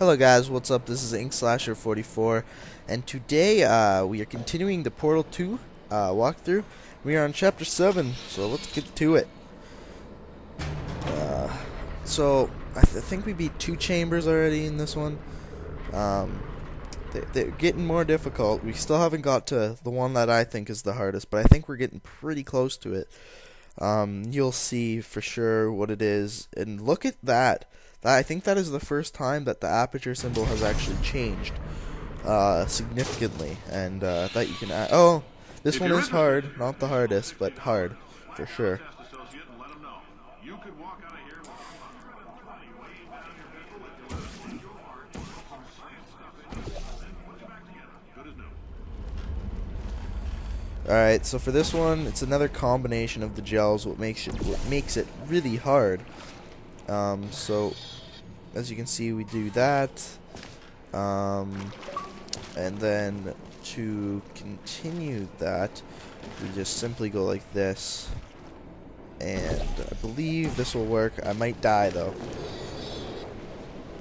Hello guys, what's up? This is InkSlasher44, and today we are continuing the Portal 2 walkthrough. We are on Chapter 7, so let's get to it. So I think we beat 2 chambers already in this one. They're getting more difficult. We still haven't got to the one that I think is the hardest, but I think we're getting pretty close to it. You'll see for sure what it is, and look at that. I think that is the first time that the aperture symbol has actually changed significantly, and that you can oh, this one is hard, not the hardest, but hard for sure. Alright, so for this one, it's another combination of the gels, what makes it really hard. So as you can see, we do that, and then to continue that, we just simply go like this, and I believe this will work. I might die though.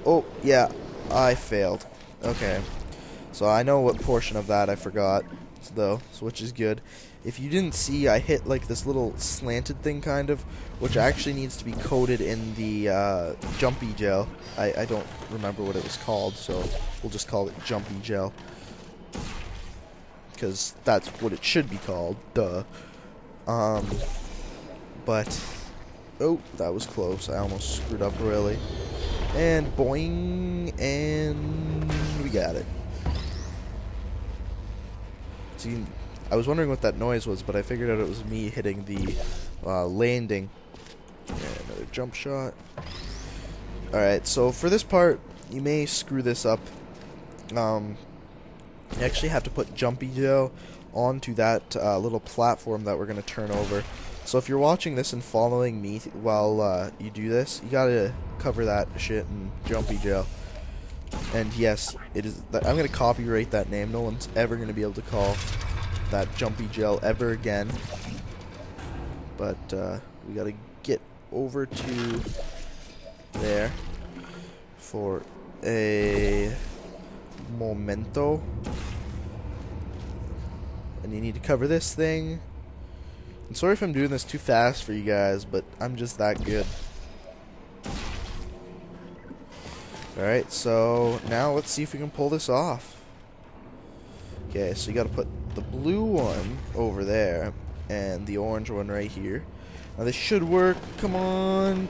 Oh yeah, I failed. Okay, so I know what portion of that I forgot though, so which is good. If you didn't see, I hit like this little slanted thing kind of, which actually needs to be coated in the jumpy gel. I don't remember what it was called, so we'll just call it jumpy gel, because that's what it should be called, duh. But oh, that was close. I almost screwed up really. And boing, and we got it. So I was wondering what that noise was, but I figured out it was me hitting the landing. And another jump shot. Alright, so for this part, you may screw this up. You actually have to put jumpy gel onto that little platform that we're going to turn over. So if you're watching this and following me while you do this, you gotta cover that shit in jumpy gel. And yes, it is. I'm gonna copyright that name. No one's ever gonna be able to call that jumpy gel ever again. But we gotta get over to there for a momento, and you need to cover this thing. I'm sorry if I'm doing this too fast for you guys, but I'm just that good. Alright, so now let's see if we can pull this off. Okay, so you gotta put the blue one over there and the orange one right here. Now this should work. Come on.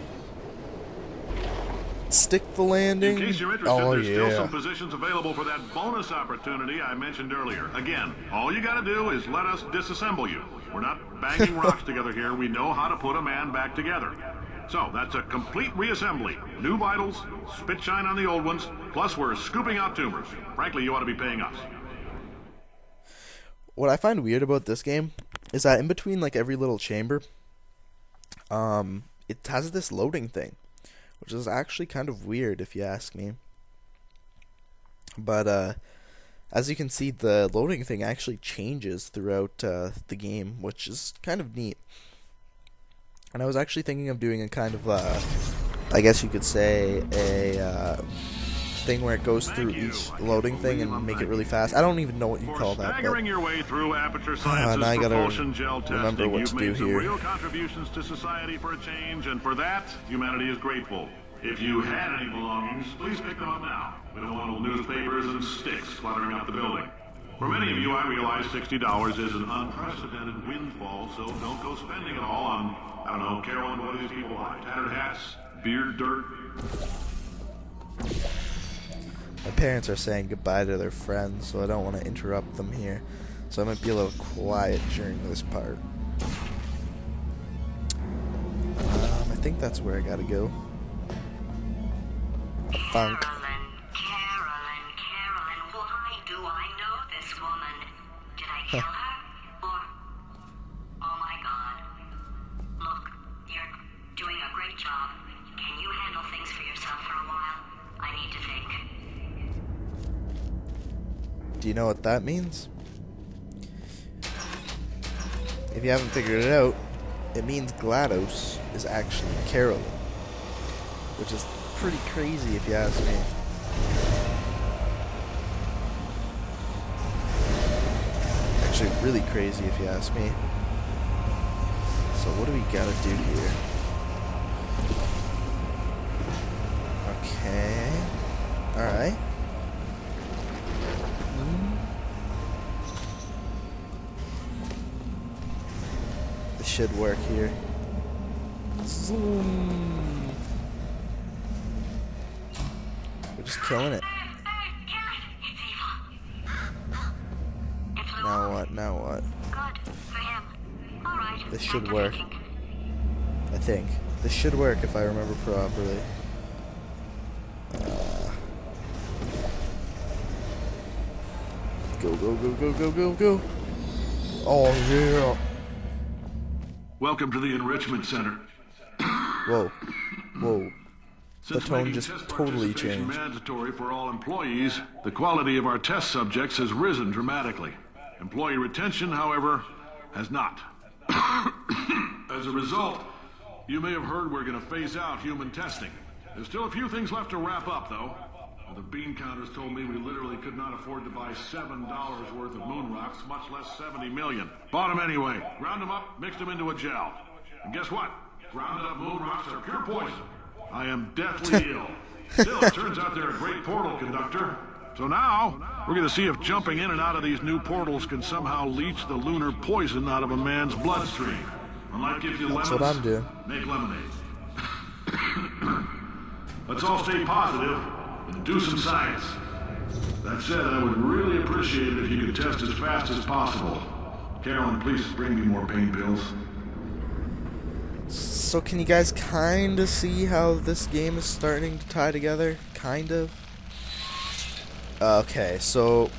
Stick the landing. In case you're interested, there's still some positions available for that bonus opportunity I mentioned earlier. Again, all you gotta do is let us disassemble you. We're not banging rocks together here. We know how to put a man back together. So, that's a complete reassembly. New vitals, spit shine on the old ones, plus we're scooping out tumors. Frankly, you ought to be paying us. What I find weird about this game is that in between like every little chamber, it has this loading thing, which is actually kind of weird if you ask me. But as you can see, the loading thing actually changes throughout the game, which is kind of neat. And I was actually thinking of doing a kind of, I guess you could say, a thing where it goes through each loading thing and make it really fast. I don't even know what you call that. Staggering your way through Aperture Science's propulsion gel testing, you've made some real contributions to society for a change, and for that, humanity is grateful. If you had any belongings, please pick them up now. We don't want old newspapers and sticks cluttering up the building. For many of you, I realize $60 is an unprecedented windfall, so don't go spending it all on, I don't know, Carolyn, what do these people buy? Tattered hats, beard dirt. My parents are saying goodbye to their friends, so I don't want to interrupt them here. So I might be a little quiet during this part. I think that's where I gotta go. Funk. Kill her? Or... Oh my god. Look, you're doing a great job. Can you handle things for yourself for a while? I need to think. Do you know what that means? If you haven't figured it out, it means GLaDOS is actually Carolyn, which is pretty crazy if you ask me. actually really crazy if you ask me. So what do we gotta do here? Okay. Alright. This should work here. Zoom. We're just killing it. Now what? Now what? This should work. I think. This should work if I remember properly. Go, go, go, go, go, go, go. Oh, yeah. Welcome to the Enrichment Center. Whoa. Whoa. The Since tone making just test totally participation changed. mandatory for all employees, the quality of our test subjects has risen dramatically. Employee retention, however, has not. As a result, you may have heard we're going to phase out human testing. There's still a few things left to wrap up, though. The bean counters told me we literally could not afford to buy $7 worth of moon rocks, much less 70 million. Bought them anyway. Ground them up, mixed them into a gel. And guess what? Grounded up moon rocks are pure poison. I am deathly ill. Still, it turns out they're a great portal conductor. So now, we're going to see if jumping in and out of these new portals can somehow leach the lunar poison out of a man's bloodstream. When life gives you lemons, That's what I'm doing. make lemonade. Let's all stay positive and do some science. That said, I would really appreciate it if you could test as fast as possible. Carolyn, please bring me more pain pills. So can you guys kind of see how this game is starting to tie together? Kind of. Okay, so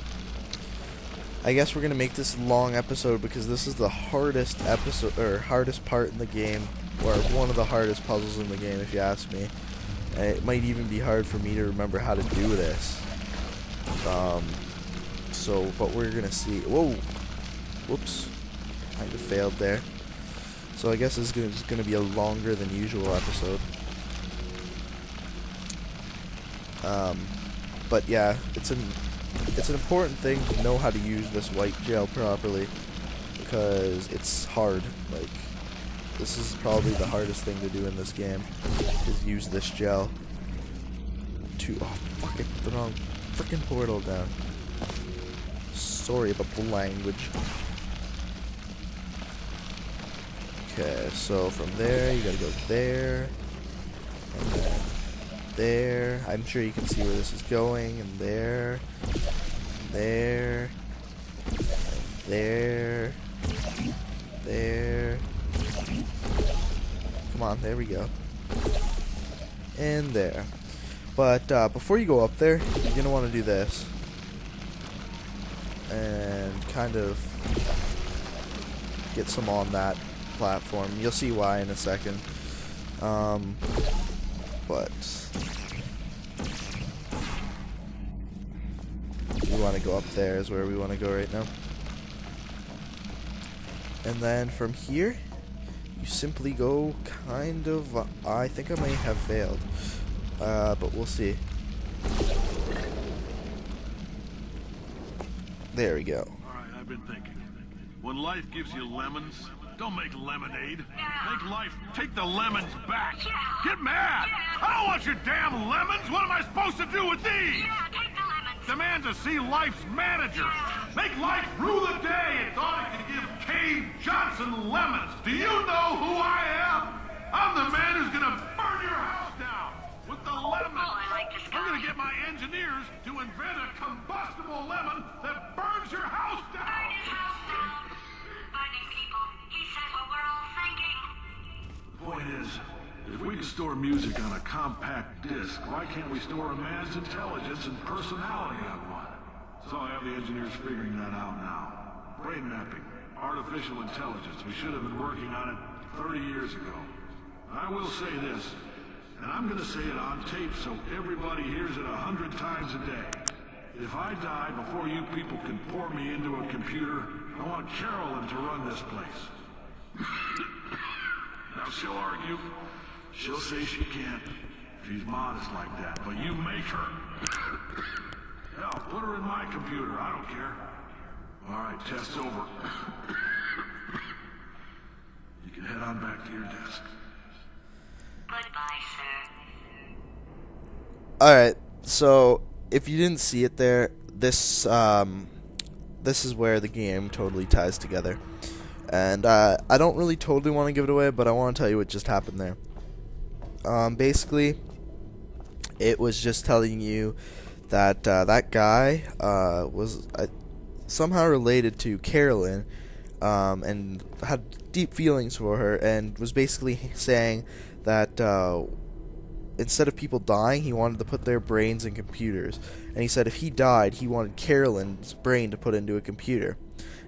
I guess we're gonna make this a long episode because this is the hardest episode, or hardest part in the game, or one of the hardest puzzles in the game, if you ask me. And it might even be hard for me to remember how to do this. But we're gonna see. Whoa, whoops, kind of failed there. So I guess this is gonna be a longer than usual episode. But yeah, it's an important thing to know how to use this white gel properly, because it's hard. Like, this is probably the hardest thing to do in this game, is use this gel to, oh fuck, I put the wrong freaking portal down. Sorry about the language. Okay, so from there, you gotta go there, and then there. I'm sure you can see where this is going, and there, and there, and there, there. Come on, there we go. And there. But before you go up there, you're gonna want to do this, and kind of get some on that platform. You'll see why in a second. But we want to go up there is where we want to go right now. And then from here, you simply go kind of, I think I may have failed, but we'll see. There we go. Alright, I've been thinking. When life gives you lemons, don't make lemonade. Make life take the lemons back. Get mad! I don't want your damn lemons! What am I supposed to do with these? Take the lemons. Demand to see life's manager. Make life rue the day it thought it could give Cave Johnson lemons. Do you know who I am? I'm the man who's gonna burn your house down with the lemons. Oh, I like this guy. I'm gonna get my engineers to invent a combustible lemon that burns your house down. Burn his house down. Burning people. He said what we're all thinking. The point is, if we can store music on a compact disc, why can't we store a man's intelligence and personality on one? So I have the engineers figuring that out now. Brain mapping, artificial intelligence. We should have been working on it 30 years ago. I will say this, and I'm going to say it on tape so everybody hears it 100 times a day. If I die before you people can pour me into a computer, I want Carolyn to run this place. Now she'll argue. She'll say she can't. She's modest like that, but you make her. Hell, put her in my computer. I don't care. Alright, test's over. You can head on back to your desk. Goodbye, sir. Alright, so if you didn't see it there, this is where the game totally ties together. And I don't really totally want to give it away, but I want to tell you what just happened there. Basically, it was just telling you that that guy was somehow related to Carolyn, and had deep feelings for her, and was basically saying that instead of people dying, he wanted to put their brains in computers. And he said if he died, he wanted Carolyn's brain to put into a computer.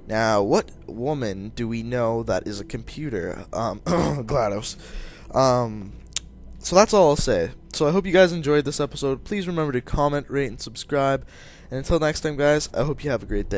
Now, what woman do we know that is a computer? GLaDOS. So that's all I'll say. So I hope you guys enjoyed this episode. Please remember to comment, rate, and subscribe. And until next time, guys, I hope you have a great day.